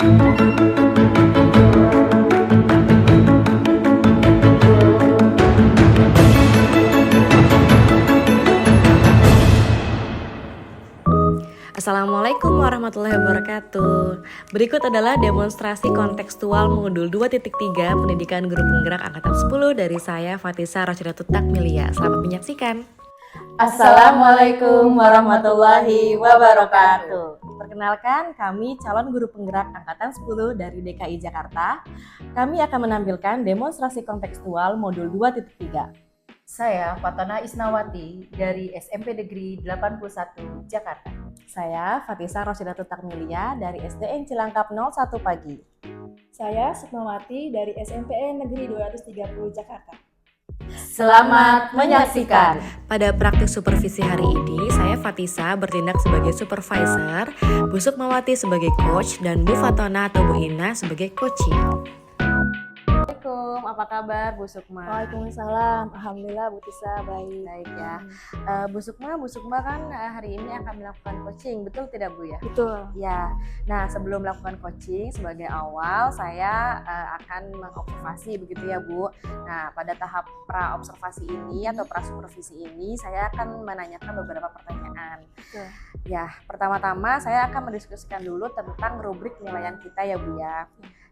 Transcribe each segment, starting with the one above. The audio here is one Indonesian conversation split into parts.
Assalamualaikum warahmatullahi wabarakatuh. Berikut adalah demonstrasi kontekstual modul 2.3 Pendidikan Guru Penggerak Angkatan 10 dari saya Fatisa Rasyidatul Takmilia. Selamat menyaksikan. Assalamualaikum warahmatullahi wabarakatuh. Perkenalkan, kami calon guru penggerak Angkatan 10 dari DKI Jakarta. Kami akan menampilkan demonstrasi kontekstual modul 2.3. Saya Fatona Isnawati dari SMP Negeri 81 Jakarta. Saya Fatisa Rasyidatul Takmilia dari SDN Cilangkap 01 Pagi. Saya Sukmawati dari SMPN Negeri 230 Jakarta. Selamat menyaksikan. Pada praktik supervisi hari ini, saya Fatisa bertindak sebagai supervisor, Bu Sukmawati sebagai coach, dan Bu Fatona atau Bu Ina sebagai coaching. Assalamualaikum, apa kabar Bu Sukma? Waalaikumsalam, alhamdulillah Bu Tisa baik. Baik ya. Bu Sukma kan hari ini akan melakukan coaching, betul tidak Bu ya? Betul. Ya. Nah, sebelum melakukan coaching sebagai awal saya akan mengobservasi begitu ya Bu. Nah, pada tahap pra-observasi ini atau pra-supervisi ini saya akan menanyakan beberapa pertanyaan. Betul. Ya, pertama-tama saya akan mendiskusikan dulu tentang rubrik penilaian kita ya Bu ya.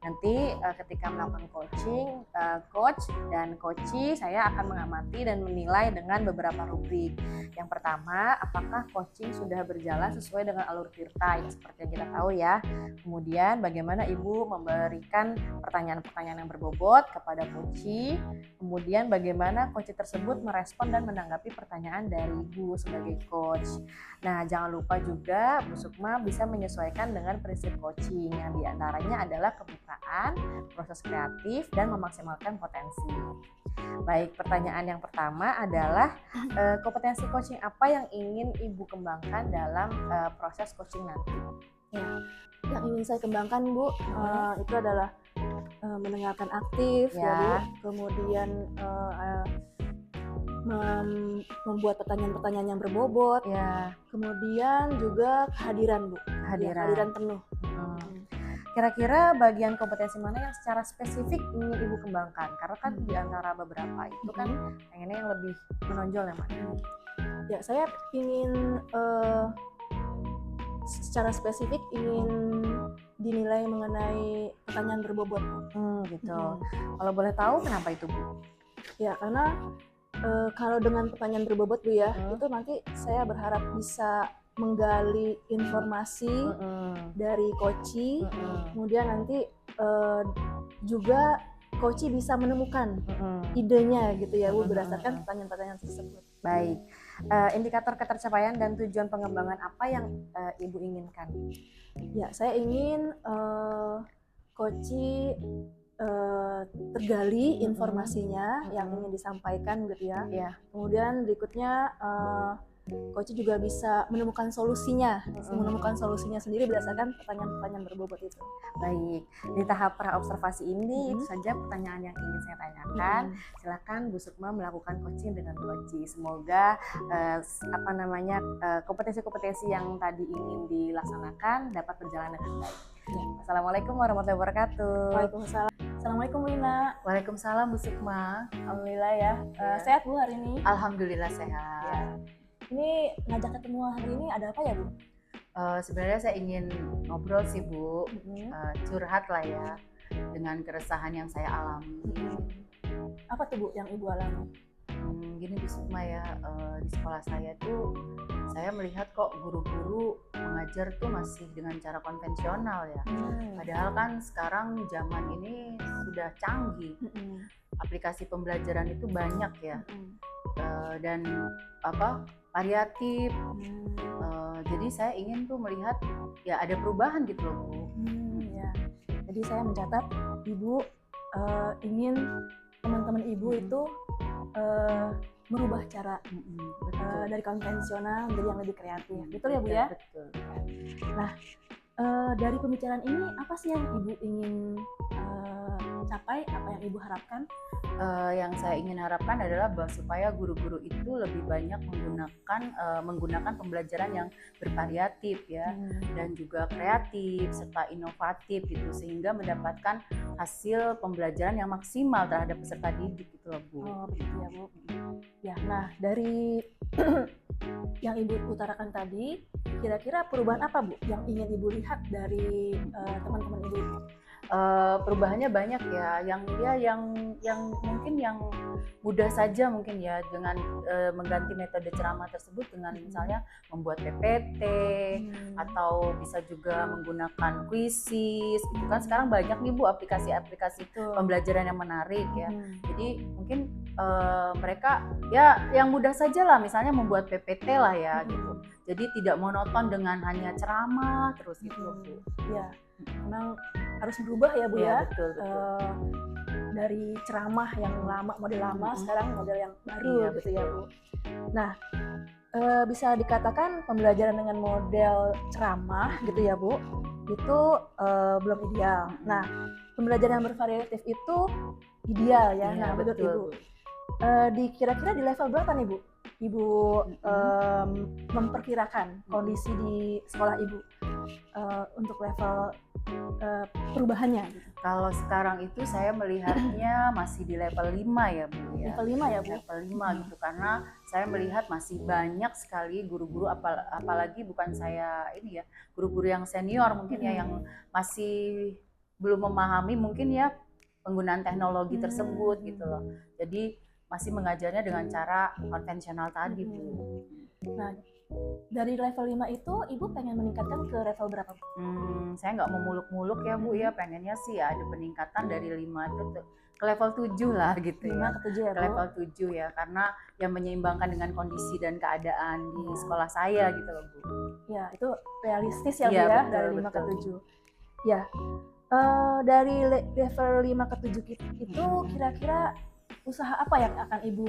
Nanti ketika melakukan coaching, coach dan coachee saya akan mengamati dan menilai dengan beberapa rubrik. Yang pertama, apakah coaching sudah berjalan sesuai dengan alur tirta yang seperti yang kita tahu ya. Kemudian bagaimana Ibu memberikan pertanyaan-pertanyaan yang berbobot kepada coachee. Kemudian bagaimana coachee tersebut merespon dan menanggapi pertanyaan dari Ibu sebagai coach. Nah, jangan lupa juga Bu Sukma bisa menyesuaikan dengan prinsip coaching yang diantaranya adalah kemitraan, proses kreatif, dan memaksimalkan potensi. Baik, pertanyaan yang pertama adalah kompetensi coaching apa yang ingin Ibu kembangkan dalam proses coaching nanti? Ya, yang ingin saya kembangkan Bu, itu adalah mendengarkan aktif ya Bu, kemudian membuat pertanyaan-pertanyaan yang berbobot Ya. Kemudian juga kehadiran Bu, kehadiran penuh. Kira-kira bagian kompetensi mana yang secara spesifik ingin Ibu kembangkan? Karena kan di antara beberapa itu kan pengennya yang lebih menonjol yang mana? Ya, saya ingin secara spesifik ingin dinilai mengenai pertanyaan berbobot. Gitu. Kalau boleh tahu kenapa itu Bu? Ya, karena kalau dengan pertanyaan berbobot Bu ya, itu nanti saya berharap bisa menggali informasi dari coachee, kemudian nanti juga coachee bisa menemukan idenya gitu ya Bu, berdasarkan pertanyaan-pertanyaan tersebut. Baik, indikator ketercapaian dan tujuan pengembangan apa yang Ibu inginkan? Ya, saya ingin coachee tergali informasinya yang ingin disampaikan gitu ya. Kemudian berikutnya coachee juga bisa menemukan solusinya sendiri berdasarkan pertanyaan-pertanyaan berbobot itu. Baik, di tahap pra-observasi ini itu saja pertanyaan yang ingin saya tanyakan. Silakan Bu Sukma melakukan coaching dengan coachee. Semoga kompetensi-kompetensi yang tadi ingin dilaksanakan dapat berjalan dengan baik. Assalamualaikum warahmatullahi wabarakatuh. Waalaikumsalam. Assalamualaikum Bu Ina. Waalaikumsalam Bu Sukma. Alhamdulillah ya. Sehat Bu hari ini? Alhamdulillah sehat. Ya. Ini ngajak ketemu hari ini ada apa ya Bu? Sebenarnya saya ingin ngobrol sih Bu, curhat lah ya dengan keresahan yang saya alami. Apa tuh Bu yang Ibu alami? Gini Bu Sukma ya, di sekolah saya tuh saya melihat kok guru-guru mengajar tuh masih dengan cara konvensional ya. Padahal kan sekarang zaman ini sudah canggih, aplikasi pembelajaran itu banyak ya, dan variatif. Jadi saya ingin tuh melihat ya ada perubahan gitu loh Bu. Ya. Jadi saya mencatat Ibu ingin teman-teman Ibu itu merubah cara dari konvensional menjadi yang lebih kreatif. Betul ya Bu ya? Betul. Nah, dari pembicaraan ini apa sih yang Ibu ingin capai, apa yang Ibu harapkan? Yang saya ingin harapkan adalah supaya guru-guru itu lebih banyak menggunakan pembelajaran yang bervariatif ya, dan juga kreatif serta inovatif gitu, sehingga mendapatkan hasil pembelajaran yang maksimal terhadap peserta didik gitu loh Bu. Oh begitu ya Bu. Ya, nah dari yang Ibu utarakan tadi, kira-kira perubahan apa Bu yang ingin Ibu lihat dari teman-teman Ibu? Perubahannya banyak ya, yang mungkin yang mudah saja mungkin ya, dengan mengganti metode ceramah tersebut dengan misalnya membuat PPT atau bisa juga menggunakan quizzes gitu kan. Sekarang banyak nih Bu aplikasi-aplikasi pembelajaran yang menarik ya. Jadi mungkin mereka ya yang mudah saja lah, misalnya membuat PPT lah ya gitu. Jadi tidak monoton dengan hanya ceramah terus gitu loh Bu. Ya, memang harus berubah ya Bu ya. Betul. Dari ceramah yang lama, model lama, sekarang model yang baru gitu ya Bu. Nah, bisa dikatakan pembelajaran dengan model ceramah gitu ya Bu, itu belum ideal. Nah, pembelajaran yang bervariatif itu ideal ya. Nah, menurut Ibu, kira-kira di level berapa nih Bu? Ibu memperkirakan kondisi di sekolah Ibu untuk level perubahannya gitu. Kalau sekarang itu saya melihatnya masih di level 5 ya Bu ya. Level 5 ya Bu? Level 5 gitu, karena saya melihat masih banyak sekali guru-guru, apalagi bukan saya ini ya, guru-guru yang senior mungkin ya, yang masih belum memahami mungkin ya penggunaan teknologi tersebut gitu loh. Jadi masih mengajarnya dengan cara konvensional tadi Bu. Nah, dari level 5 itu Ibu pengen meningkatkan ke level berapa Bu? Saya nggak mau muluk-muluk ya Bu ya, pengennya sih ya ada peningkatan dari 5 itu ke level 7 lah gitu 5 ya. ke 7 ya Bu? Ke level 7 ya, karena yang menyeimbangkan dengan kondisi dan keadaan di sekolah saya gitu loh Bu. Ya, itu realistis ya Bu Iya, ya, betul, dari 5 ke betul. 7. Ya, dari level 5 ke 7 itu kira-kira usaha apa yang akan Ibu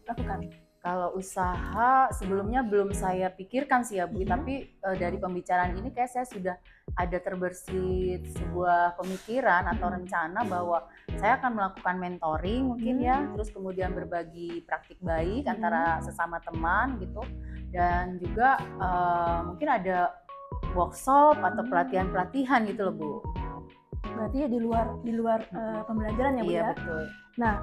lakukan? Kalau usaha sebelumnya belum saya pikirkan sih ya Bu, tapi dari pembicaraan ini kayak saya sudah ada terbersit sebuah pemikiran atau rencana bahwa saya akan melakukan mentoring mungkin ya, terus kemudian berbagi praktik baik antara sesama teman gitu, dan juga mungkin ada workshop atau pelatihan-pelatihan gitu loh Bu. Berarti di luar pembelajaran ya Bu Iya, ya? betul. Nah,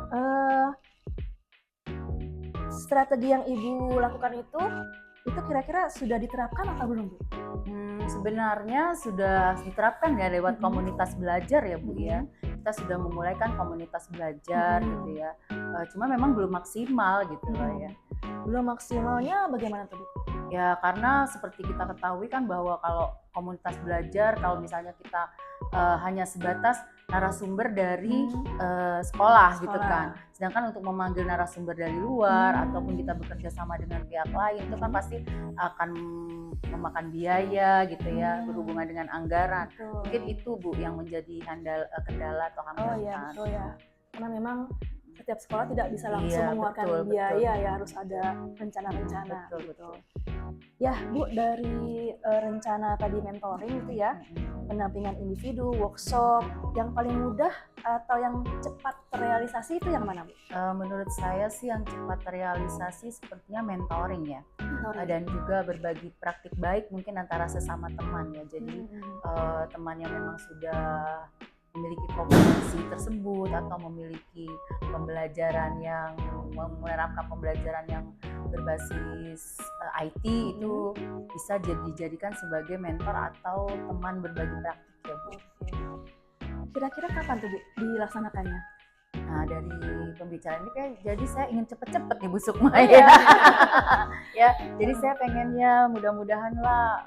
strategi yang Ibu lakukan itu kira-kira sudah diterapkan atau belum Bu? Sebenarnya sudah diterapkan ya lewat komunitas belajar ya Bu ya. Kita sudah memulai kan komunitas belajar gitu ya. Cuma memang belum maksimal gitu loh ya. Belum maksimalnya bagaimana tuh Bu? Ya karena seperti kita ketahui kan bahwa kalau komunitas belajar, kalau misalnya kita hanya sebatas narasumber dari sekolah gitu kan. Sedangkan untuk memanggil narasumber dari luar ataupun kita bekerja sama dengan pihak lain itu kan pasti akan memakan biaya gitu ya, berhubungan dengan anggaran. Betul. Mungkin itu Bu yang menjadi kendala atau hambatan. Oh iya betul ya. Karena memang setiap sekolah tidak bisa langsung Iya, mengeluarkan betul, biaya betul. ya, harus ada rencana-rencana. Betul. Ya Bu, dari rencana tadi mentoring itu ya, pendampingan individu, workshop, yang paling mudah atau yang cepat terrealisasi itu yang mana Bu? Menurut saya sih yang cepat terrealisasi sepertinya mentoring ya. Dan juga berbagi praktik baik mungkin antara sesama teman ya. Jadi teman yang memang sudah memiliki kompetensi tersebut atau memiliki pembelajaran yang menerapkan pembelajaran yang berbasis IT itu bisa dijadikan sebagai mentor atau teman berbagi praktik ya Bu. Kira-kira kapan tuh Bu dilaksanakannya? Nah dari pembicaraan ini kayak jadi saya ingin cepet-cepet nih Bu Sukma ya. Ya jadi saya pengennya mudah-mudahan lah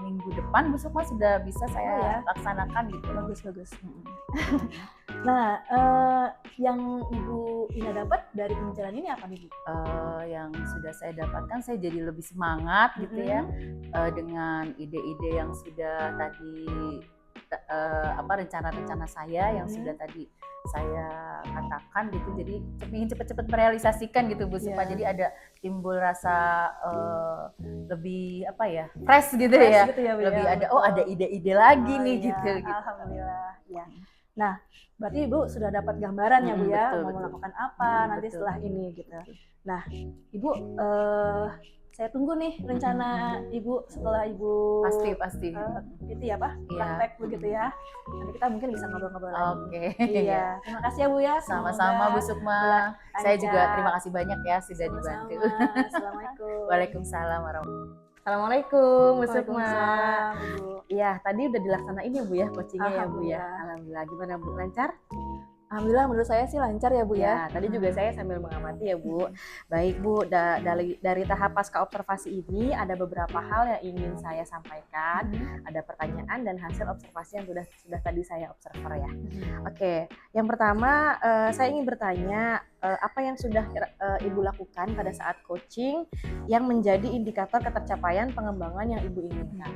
minggu depan Bu Sukma sudah bisa saya laksanakan gitu. Bagus. Nah, yang Ibu Ina dapat dari pembicaraan ini apa nih Bu? Yang sudah saya dapatkan, saya jadi lebih semangat gitu ya, dengan ide-ide yang sudah tadi rencana-rencana saya yang sudah tadi saya katakan gitu. Jadi ingin cepet-cepet merealisasikan gitu Bu Sukma. Jadi ada timbul rasa lebih fresh gitu ya. Gitu ya, Bu, lebih ya, ada betul. ada ide-ide lagi nih iya, gitu. Alhamdulillah. Ya. Nah, berarti Ibu sudah dapat gambaran ya Bu ya, Betul, mau betul. melakukan apa nanti Betul. setelah ini gitu. Nah, Ibu, saya tunggu nih rencana Ibu setelah Ibu Pasti. itu ya Pak, Iya. praktek begitu ya. Nanti kita mungkin bisa ngobrol-ngobrol lagi. Oke. Iya, terima kasih ya Bu ya. Sama-sama Bu Semoga Sukma. lancar. Saya juga terima kasih banyak ya sudah Sama-sama. dibantu. Assalamualaikum. Waalaikumsalam warahmatullahi Assalamualaikum Bu Sukma. Waalaikumsalam, Ibu. Iya, tadi udah dilaksanain ya Bu ya coachingnya ya Bu ya. Alhamdulillah. Alhamdulillah. Gimana Bu, lancar? Alhamdulillah menurut saya sih lancar ya Bu ya. Tadi juga saya sambil mengamati ya Bu. Baik Bu, dari tahap pasca observasi ini ada beberapa hal yang ingin saya sampaikan. Ada pertanyaan dan hasil observasi yang sudah tadi saya observer ya. Oke, yang pertama saya ingin bertanya apa yang sudah Ibu lakukan pada saat coaching yang menjadi indikator ketercapaian pengembangan yang Ibu inginkan?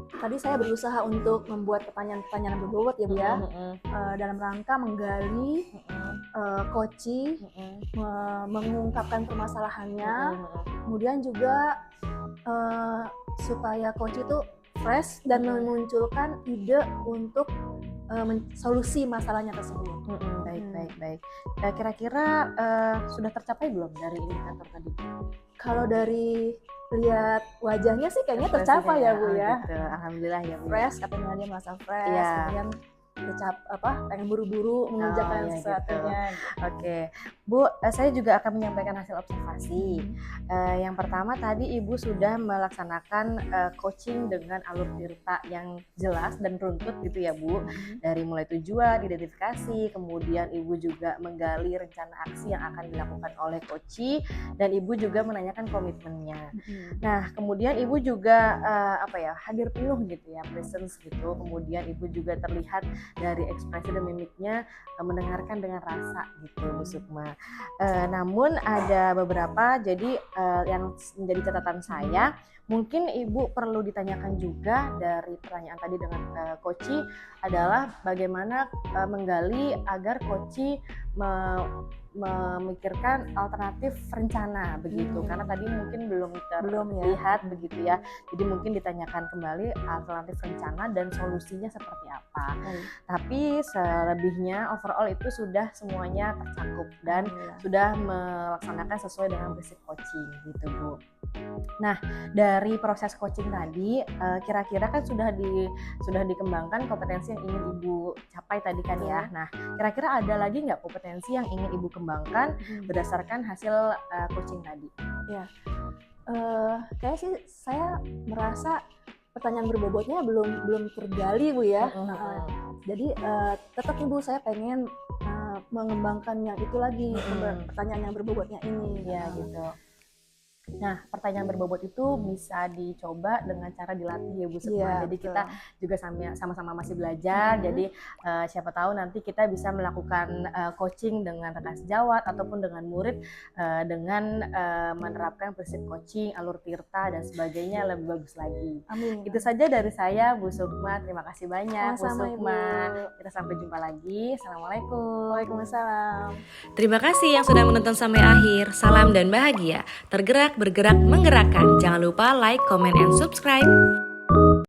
Tadi saya berusaha untuk membuat pertanyaan-pertanyaan berbobot ya Bu ya, dalam rangka menggali coaching, mengungkapkan permasalahannya, kemudian juga supaya coach itu fresh dan memunculkan ide untuk solusi masalahnya tersebut. Baik. Kira-kira sudah tercapai belum dari indikator tadi? Kalau dari lihat wajahnya sih kayaknya tercapai ya Bu ya. Gitu. Alhamdulillah ya Bu. Fresh, katanya dia merasa fresh, Iya. kemudian pengen buru-buru mengerjakan iya sesuatunya. Oke, Bu, saya juga akan menyampaikan hasil observasi. Yang pertama tadi Ibu sudah melaksanakan coaching dengan alur tirta yang jelas dan runtut gitu ya Bu. Dari mulai tujuan, identifikasi, kemudian Ibu juga menggali rencana aksi yang akan dilakukan oleh coachee dan Ibu juga menanyakan komitmennya. Nah, kemudian Ibu juga hadir penuh gitu ya, presence gitu. Kemudian Ibu juga terlihat dari ekspresi dan mimiknya mendengarkan dengan rasa gitu Bu Sukma. Namun ada beberapa jadi yang menjadi catatan saya, mungkin Ibu perlu ditanyakan juga dari pertanyaan tadi dengan coachee adalah bagaimana menggali agar coachee memikirkan alternatif rencana begitu, karena tadi mungkin belum terlihat begitu ya. Jadi mungkin ditanyakan kembali alternatif rencana dan solusinya seperti apa. Tapi selebihnya overall itu sudah semuanya tercakup dan sudah melaksanakan sesuai dengan basic coaching gitu Bu. Nah, dari proses coaching tadi kira-kira kan sudah dikembangkan kompetensi yang ingin Ibu capai tadi kan ya. Nah, kira-kira ada lagi nggak kompetensi yang ingin Ibu kembangkan berdasarkan hasil coaching tadi? Ya, kayak sih saya merasa pertanyaan berbobotnya belum tergali Bu ya. Jadi tetap Ibu saya pengen mengembangkan yang itu lagi, pertanyaan yang berbobotnya ini. Ya gitu. Nah, pertanyaan berbobot itu bisa dicoba dengan cara dilatih ya Bu Sukma. Jadi kita juga sama-sama masih belajar. Jadi siapa tahu nanti kita bisa melakukan coaching dengan rekan sejawat ataupun dengan murid dengan menerapkan prinsip coaching, alur tirta dan sebagainya lebih bagus lagi. Amin. Itu saja dari saya Bu Sukma. Terima kasih banyak Bu Sama-sama, Sukma. Ibu. Kita sampai jumpa lagi. Assalamualaikum. Waalaikumsalam. Terima kasih yang sudah menonton sampai akhir. Salam dan bahagia. Tergerak, bergerak, menggerakkan. Jangan lupa like, comment, and subscribe.